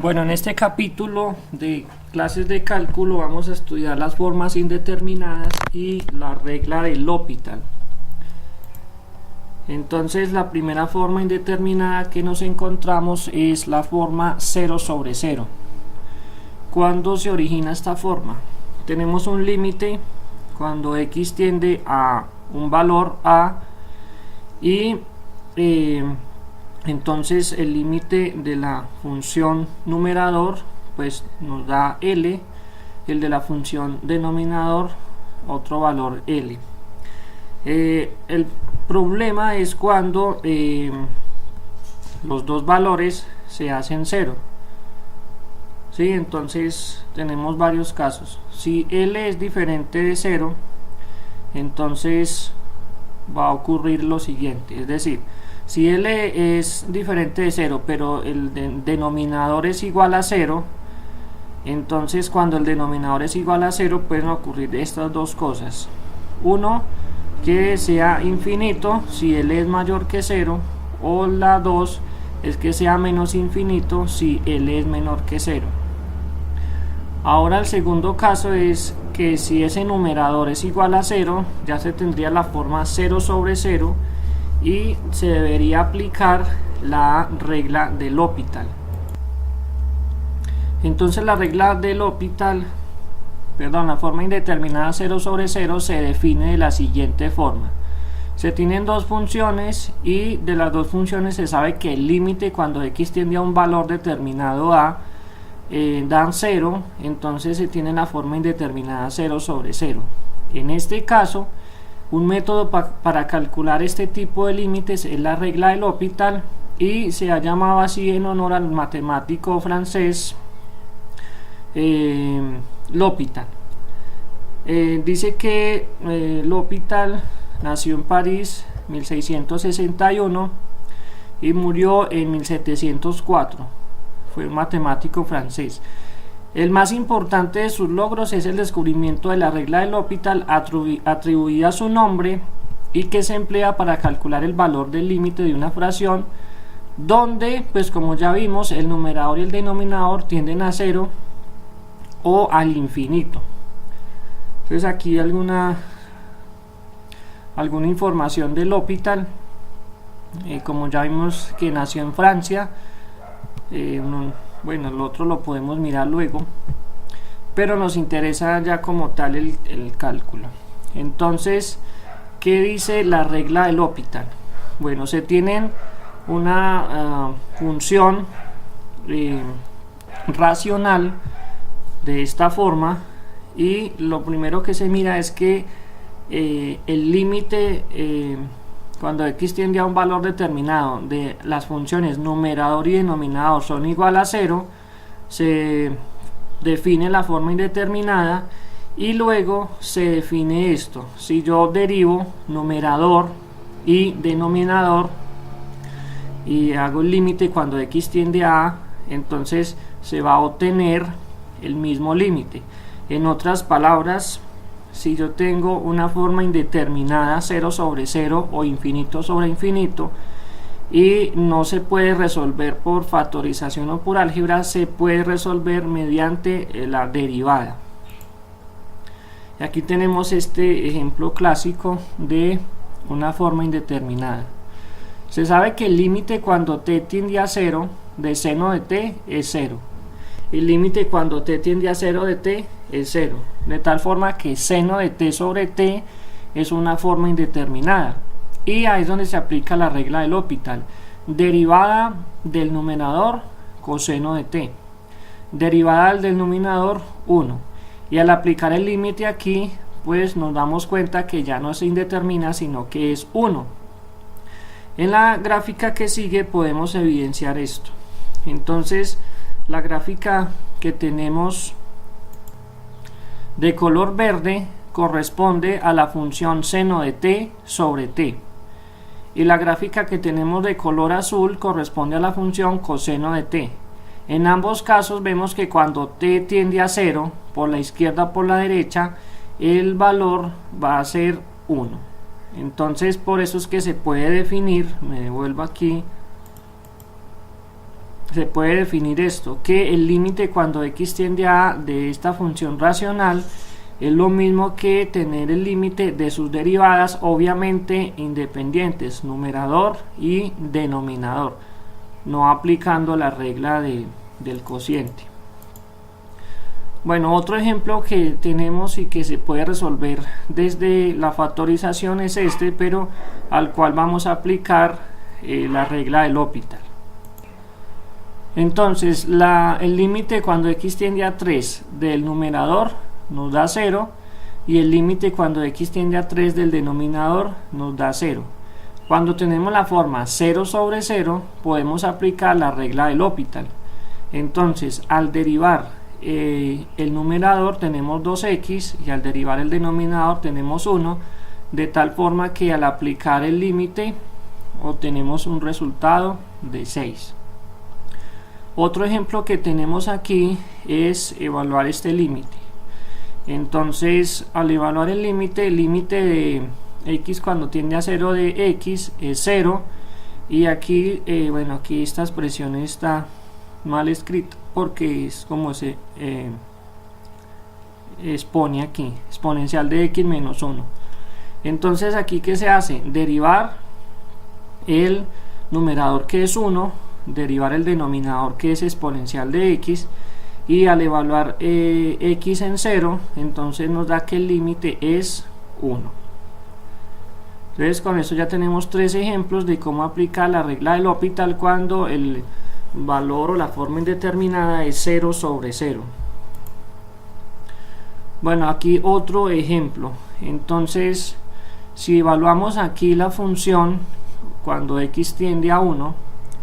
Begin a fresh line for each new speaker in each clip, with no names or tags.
Bueno, en este capítulo de clases de cálculo vamos a estudiar las formas indeterminadas y la regla de L'Hopital. Entonces la primera forma indeterminada que nos encontramos es la forma 0 sobre 0. ¿Cuándo se origina esta forma? Tenemos un límite cuando x tiende a un valor a y entonces el límite de la función numerador pues nos da L, el de la función denominador otro valor L. El problema es cuando los dos valores se hacen 0. ¿Sí? Entonces tenemos varios casos. Si L es diferente de 0, entonces va a ocurrir lo siguiente, es decir, si L es diferente de 0 pero el denominador es igual a 0, entonces cuando el denominador es igual a 0 pueden ocurrir estas dos cosas. Uno, que sea infinito si L es mayor que 0, o la 2 es que sea menos infinito si L es menor que 0. Ahora el segundo caso es que si ese numerador es igual a 0, ya se tendría la forma 0 sobre 0 y se debería aplicar la regla de L'Hopital. Entonces la regla de L'Hopital, la forma indeterminada 0 sobre 0 se define de la siguiente forma. Se tienen dos funciones y de las dos funciones se sabe que el límite cuando x tiende a un valor determinado a dan 0, entonces se tiene la forma indeterminada 0 sobre 0. En este caso, un método para calcular este tipo de límites es la regla de L'Hopital y se ha llamado así en honor al matemático francés L'Hopital. Dice que L'Hopital nació en París en 1661 y murió en 1704. Fue un matemático francés. El más importante de sus logros es el descubrimiento de la regla de L'Hopital atribuida a su nombre y que se emplea para calcular el valor del límite de una fracción donde, pues como ya vimos, el numerador y el denominador tienden a 0 o al infinito. Entonces aquí alguna información de L'Hopital. Como ya vimos que nació en Francia, bueno, el otro lo podemos mirar luego, pero nos interesa ya como tal el cálculo. Entonces, ¿qué dice la regla de L'Hopital? Bueno, se tienen una función racional de esta forma y lo primero que se mira es que el límite cuando x tiende a un valor determinado de las funciones numerador y denominador son igual a 0, se define la forma indeterminada y luego se define esto. Si yo derivo numerador y denominador y hago el límite cuando x tiende a A, entonces se va a obtener el mismo límite. En otras palabras, si yo tengo una forma indeterminada 0 sobre 0 o infinito sobre infinito y no se puede resolver por factorización o por álgebra, se puede resolver mediante la derivada. Y aquí tenemos este ejemplo clásico de una forma indeterminada. Se sabe que el límite cuando t tiende a 0 de seno de t es 0. El límite cuando t tiende a 0 de t es 0, de tal forma que seno de t sobre t es una forma indeterminada. Y ahí es donde se aplica la regla de L'Hopital. Derivada del numerador, coseno de t. Derivada del denominador, 1. Y al aplicar el límite aquí, pues nos damos cuenta que ya no se indetermina, sino que es 1. En la gráfica que sigue podemos evidenciar esto. Entonces, la gráfica que tenemos de color verde corresponde a la función seno de t sobre t y la gráfica que tenemos de color azul corresponde a la función coseno de t. En ambos casos vemos que cuando t tiende a 0 por la izquierda o por la derecha, el valor va a ser 1. Entonces por eso es que se puede definir, me devuelvo aquí, se puede definir esto, que el límite cuando x tiende a de esta función racional es lo mismo que tener el límite de sus derivadas, obviamente independientes, numerador y denominador, no aplicando la regla del cociente. Bueno, otro ejemplo que tenemos y que se puede resolver desde la factorización es este, pero al cual vamos a aplicar la regla del L'Hopital. Entonces, el límite cuando x tiende a 3 del numerador nos da 0 y el límite cuando x tiende a 3 del denominador nos da 0. Cuando tenemos la forma 0 sobre 0 podemos aplicar la regla del L'Hopital. Entonces, al derivar el numerador tenemos 2x y al derivar el denominador tenemos 1, de tal forma que al aplicar el límite obtenemos un resultado de 6. Otro ejemplo que tenemos aquí es evaluar este límite. Entonces, al evaluar el límite de x cuando tiende a 0 de x es 0, y aquí, bueno, aquí esta expresión está mal escrita porque es como se expone aquí, exponencial de x menos 1. Entonces, aquí ¿qué se hace? Derivar el numerador, que es 1, derivar el denominador, que es exponencial de x, y al evaluar x en 0, entonces nos da que el límite es 1. Entonces, con esto ya tenemos 3 ejemplos de cómo aplicar la regla del L'Hopital cuando el valor o la forma indeterminada es 0 sobre 0. Bueno, aquí otro ejemplo. Entonces, si evaluamos aquí la función cuando x tiende a 1,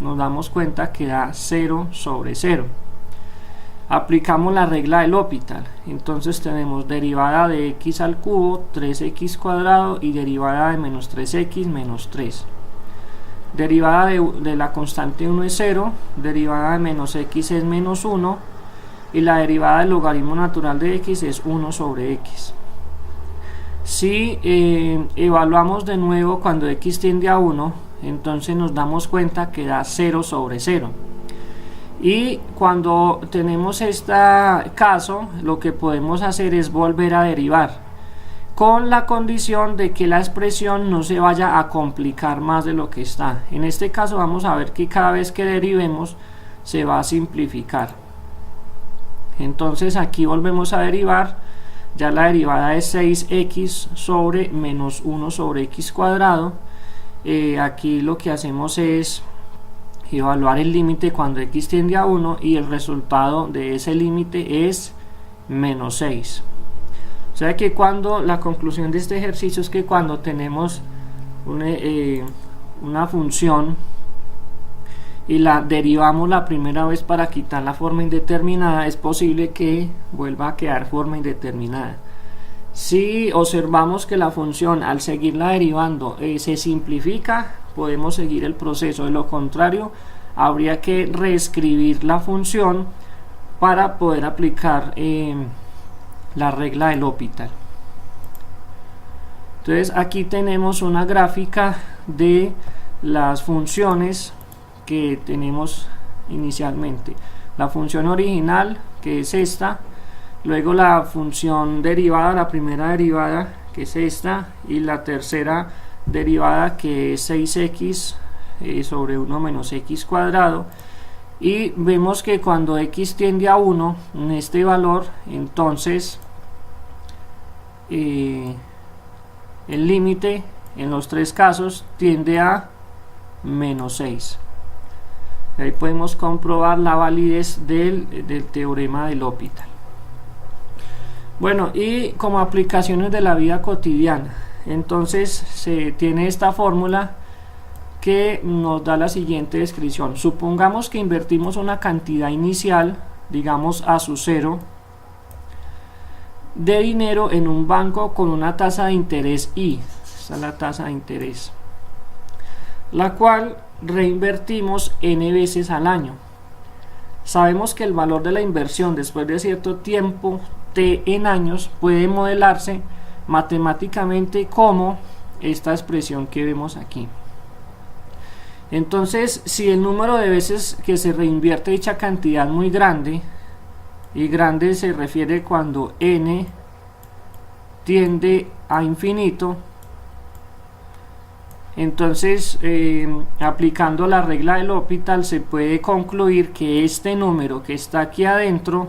nos damos cuenta que da 0 sobre 0. Aplicamos la regla del L'Hopital. Entonces tenemos derivada de x al cubo, 3x cuadrado, y derivada de menos 3x menos 3. Derivada de la constante 1 es 0, derivada de menos x es menos 1, y la derivada del logaritmo natural de x es 1 sobre x. Si evaluamos de nuevo cuando x tiende a 1, entonces nos damos cuenta que da 0 sobre 0. Y cuando tenemos este caso, lo que podemos hacer es volver a derivar, con la condición de que la expresión no se vaya a complicar más de lo que está. En este caso vamos a ver que cada vez que derivemos se va a simplificar. Entonces aquí volvemos a derivar, ya la derivada es 6x sobre menos 1 sobre x cuadrado. Aquí lo que hacemos es evaluar el límite cuando x tiende a 1 y el resultado de ese límite es menos 6. O sea que cuando la conclusión de este ejercicio es que cuando tenemos una función y la derivamos la primera vez para quitar la forma indeterminada, es posible que vuelva a quedar forma indeterminada. Si observamos que la función al seguirla derivando se simplifica, podemos seguir el proceso. De lo contrario, habría que reescribir la función para poder aplicar la regla del L'Hopital. Entonces aquí tenemos una gráfica de las funciones que tenemos inicialmente. La función original, que es esta, luego la función derivada, la primera derivada, que es esta, y la tercera derivada, que es 6x sobre 1 menos x cuadrado. Y vemos que cuando x tiende a 1 en este valor, entonces el límite en los tres casos tiende a menos 6. Ahí podemos comprobar la validez del teorema del L'Hopital. Bueno, y como aplicaciones de la vida cotidiana, entonces se tiene esta fórmula que nos da la siguiente descripción. Supongamos que invertimos una cantidad inicial, digamos a su 0, de dinero en un banco con una tasa de interés I. Esta es la tasa de interés, la cual reinvertimos n veces al año. Sabemos que el valor de la inversión después de cierto tiempo t en años puede modelarse matemáticamente como esta expresión que vemos aquí. Entonces, si el número de veces que se reinvierte dicha cantidad es muy grande, y grande se refiere cuando n tiende a infinito, entonces aplicando la regla del L'Hopital se puede concluir que este número que está aquí adentro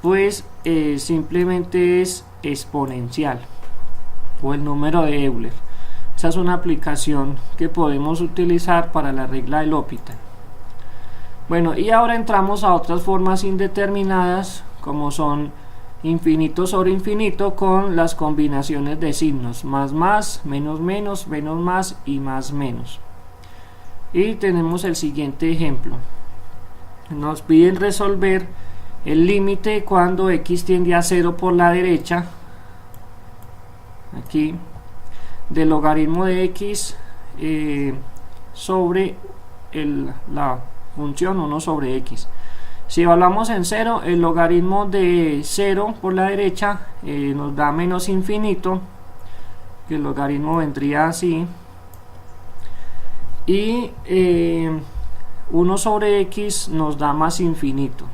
pues simplemente es exponencial, o el número de Euler. Esa es una aplicación que podemos utilizar para la regla del L'Hopital. Bueno, y ahora entramos a otras formas indeterminadas, como son infinito sobre infinito con las combinaciones de signos más más, menos menos, menos más y más menos. Y tenemos el siguiente ejemplo. Nos piden resolver el límite cuando x tiende a 0 por la derecha, aquí, del logaritmo de x sobre la función 1 sobre x. Si evaluamos en 0, el logaritmo de 0 por la derecha nos da menos infinito, que el logaritmo vendría así, y 1 sobre x nos da más infinito.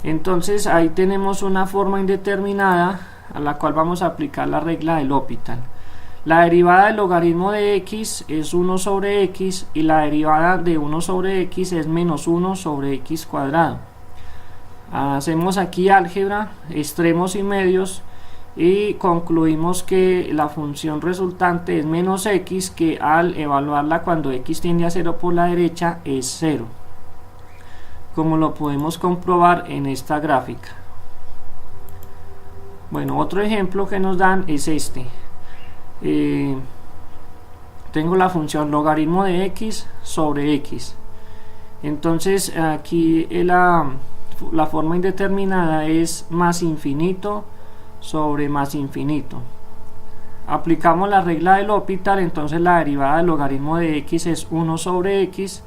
Entonces ahí tenemos una forma indeterminada a la cual vamos a aplicar la regla del L'Hopital. La derivada del logaritmo de x es 1 sobre x y la derivada de 1 sobre x es menos 1 sobre x cuadrado. Hacemos aquí álgebra, extremos y medios, y concluimos que la función resultante es menos x, que al evaluarla cuando x tiende a 0 por la derecha es 0, como lo podemos comprobar en esta gráfica. Bueno, otro ejemplo que nos dan es este. Tengo la función logaritmo de x sobre x. Entonces aquí la forma indeterminada es más infinito sobre más infinito. Aplicamos la regla del L'Hopital, entonces la derivada del logaritmo de x es 1 sobre x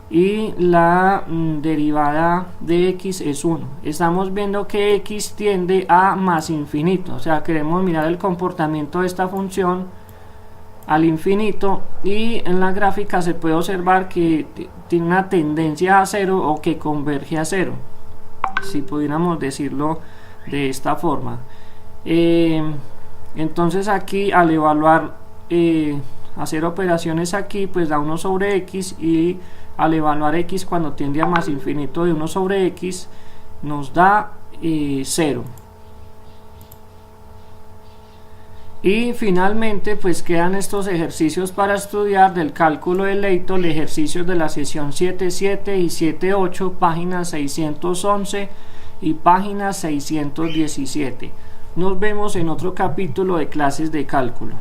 y la derivada de x es 1. Estamos viendo que x tiende a más infinito, o sea, queremos mirar el comportamiento de esta función al infinito, y en la gráfica se puede observar que tiene una tendencia a 0 o que converge a 0, si pudiéramos decirlo de esta forma. Entonces aquí al evaluar, hacer operaciones aquí, pues da 1 sobre x, y al evaluar x cuando tiende a más infinito de 1 sobre x nos da 0. Y finalmente pues quedan estos ejercicios para estudiar del cálculo de Leibniz, ejercicios de la sesión 7.7 y 7.8, páginas 611 y página 617. Nos vemos en otro capítulo de clases de cálculo.